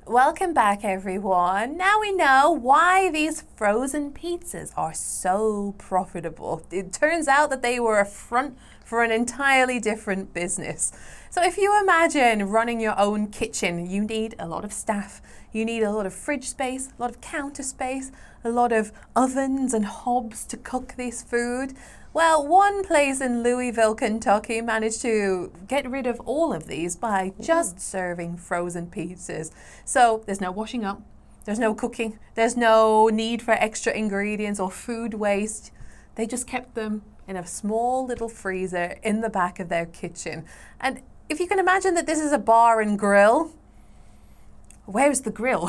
Welcome back, everyone. Now we know why these frozen pizzas are so profitable. It turns out that they were a front for an entirely different business. So if you imagine running your own kitchen, you need a lot of staff. You need a lot of fridge space, a lot of counter space, a lot of ovens and hobs to cook this food. Well, one place in Louisville, Kentucky managed to get rid of all of these by just serving frozen pizzas. So there's no washing up, there's no cooking, there's no need for extra ingredients or food waste. They just kept them in a small little freezer in the back of their kitchen. And if you can imagine that this is a bar and grill, where's the grill?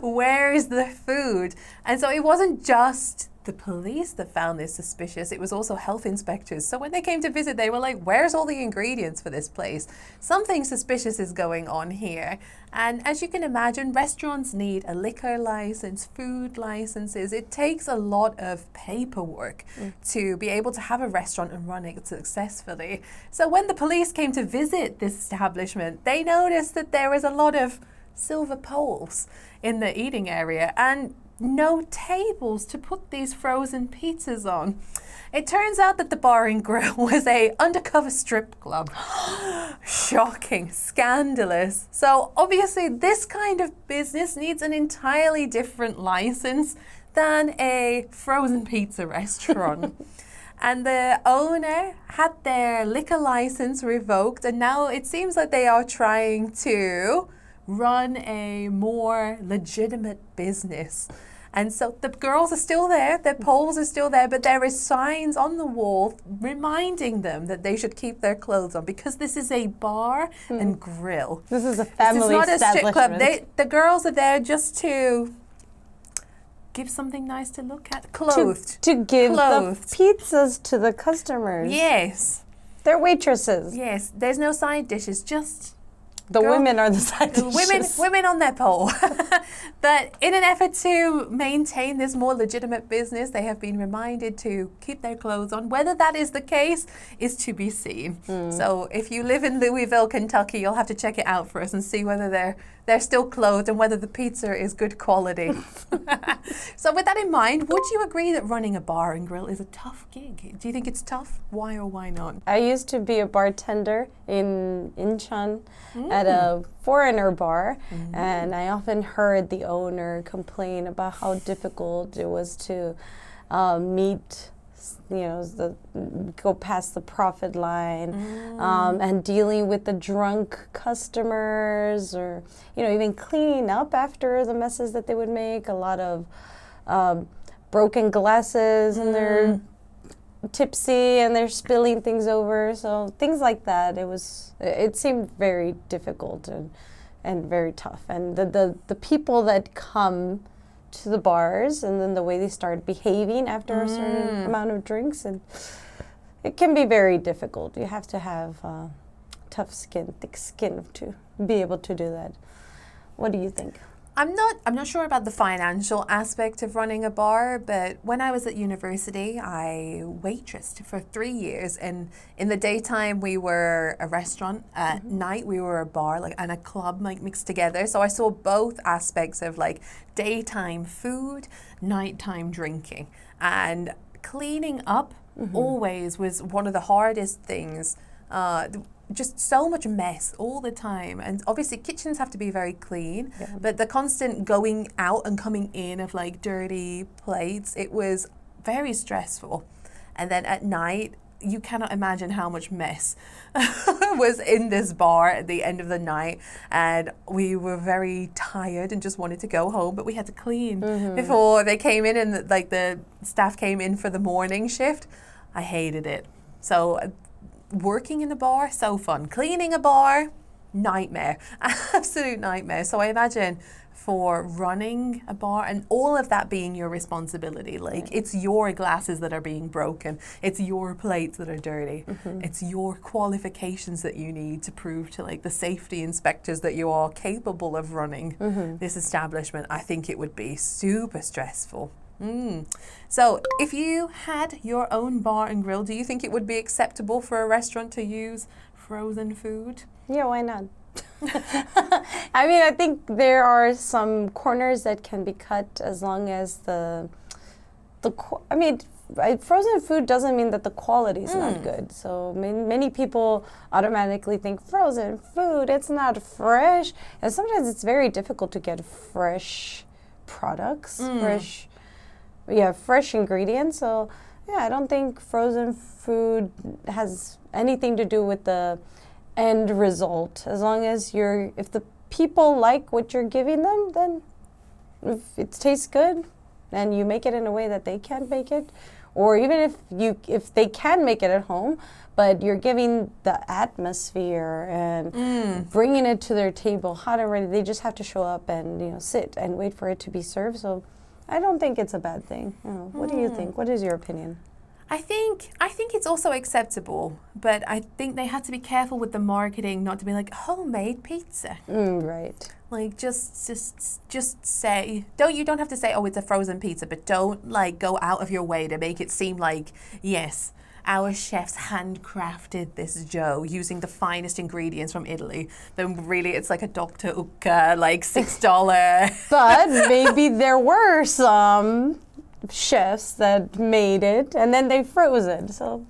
Where is the food? And so it wasn't just the police that found this suspicious, it was also health inspectors. So when they came to visit, they were like, where's all the ingredients for this place? Something suspicious is going on here. And as you can imagine, restaurants need a liquor license, food licenses. It takes a lot of paperwork to be able to have a restaurant and run it successfully. So when the police came to visit this establishment, they noticed that there was a lot of silver poles in the eating area and no tables to put these frozen pizzas on. It turns out that the bar and grill was a undercover strip club. Shocking, scandalous. So obviously this kind of business needs an entirely different license than a frozen pizza restaurant. And the owner had their liquor license revoked, and now it seems like they are trying to run a more legitimate business. And so the girls are still there, their poles are still there, but there is signs on the wall reminding them that they should keep their clothes on because this is a bar and grill. This is a family establishment. It's not a strip club. The girls are there just to give something nice to look at. Clothed. To give the pizzas to the customers. Yes. They're waitresses. Yes. There's no side dishes, just the women are the side dishes. Women on their pole. But in an effort to maintain this more legitimate business, they have been reminded to keep their clothes on. Whether that is the case is to be seen. So if you live in Louisville, Kentucky, you'll have to check it out for us and see whether they're still clothed and whether the pizza is good quality. So with that in mind, would you agree that running a bar and grill is a tough gig? Do you think it's tough? Why or why not? I used to be a bartender in Incheon at a foreigner bar, and I often heard the owner complain about how difficult it was to meet, go past the profit line, and dealing with the drunk customers, or even cleaning up after the messes that they would make. A lot of broken glasses, and they're tipsy and they're spilling things over. So things like that. It seemed very difficult and very tough. And the people that come to the bars, and then the way they start behaving after a certain amount of drinks, and it can be very difficult. You have to have tough skin, thick skin to be able to do that. What do you think? I'm not sure about the financial aspect of running a bar, but when I was at university, I waitressed for 3 years, and in the daytime we were a restaurant, at night we were a bar, and a club mixed together. So I saw both aspects of daytime food, nighttime drinking, and cleaning up always was one of the hardest things. Just so much mess all the time, and obviously kitchens have to be very clean, but the constant going out and coming in of dirty plates, it was very stressful. And then at night, you cannot imagine how much mess was in this bar at the end of the night, and we were very tired and just wanted to go home, but we had to clean before they came in, and the staff came in for the morning shift. I hated it. So working in a bar, so fun. Cleaning a bar, nightmare. Absolute nightmare. So I imagine for running a bar and all of that being your responsibility, it's your glasses that are being broken, it's your plates that are dirty, it's your qualifications that you need to prove to the safety inspectors that you are capable of running this establishment. I think it would be super stressful. So if you had your own bar and grill, do you think it would be acceptable for a restaurant to use frozen food? Yeah, why not? I mean, I think there are some corners that can be cut as long as frozen food doesn't mean that the quality is not good. So many people automatically think frozen food, it's not fresh. And sometimes it's very difficult to get fresh products, fresh ingredients. So yeah, I don't think frozen food has anything to do with the end result. As long as if the people like what you're giving them, then if it tastes good and you make it in a way that they can't make it, or even if they can make it at home, but you're giving the atmosphere and bringing it to their table hot and ready, they just have to show up and sit and wait for it to be served. So I don't think it's a bad thing. What do you think? What is your opinion? I think it's also acceptable, but I think they have to be careful with the marketing, not to be like homemade pizza. Right. Like just say, you don't have to say, oh, it's a frozen pizza, but don't like go out of your way to make it seem like, yes, our chefs handcrafted this dough using the finest ingredients from Italy. Then really it's like a Dr. Ucca, like $6. But maybe there were some chefs that made it and then they froze it. So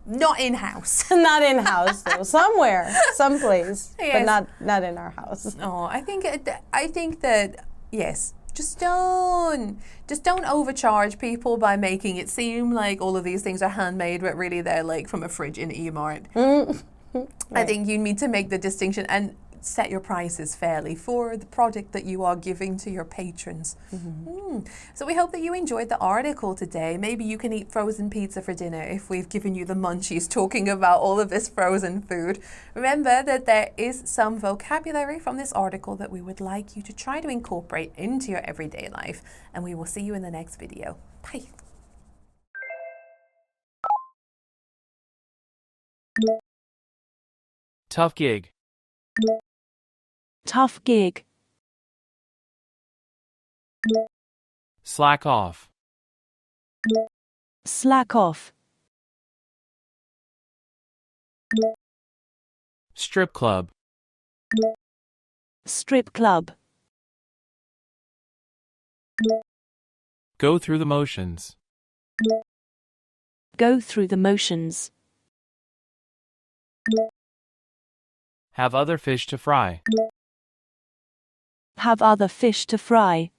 not in-house. Not in-house though. Somewhere, someplace, yes. but not in our house. Oh, I think that yes, just don't overcharge people by making it seem like all of these things are handmade, but really they're like from a fridge in E-Mart. Right. I think you need to make the distinction and set your prices fairly for the product that you are giving to your patrons. So we hope that you enjoyed the article today. Maybe you can eat frozen pizza for dinner if we've given you the munchies talking about all of this frozen food. Remember that there is some vocabulary from this article that we would like you to try to incorporate into your everyday life, and we will see you in the next video. Bye. Tough gig. Tough gig. Slack off. Slack off. Strip club. Strip club. Go through the motions. Go through the motions. Have other fish to fry. Have other fish to fry.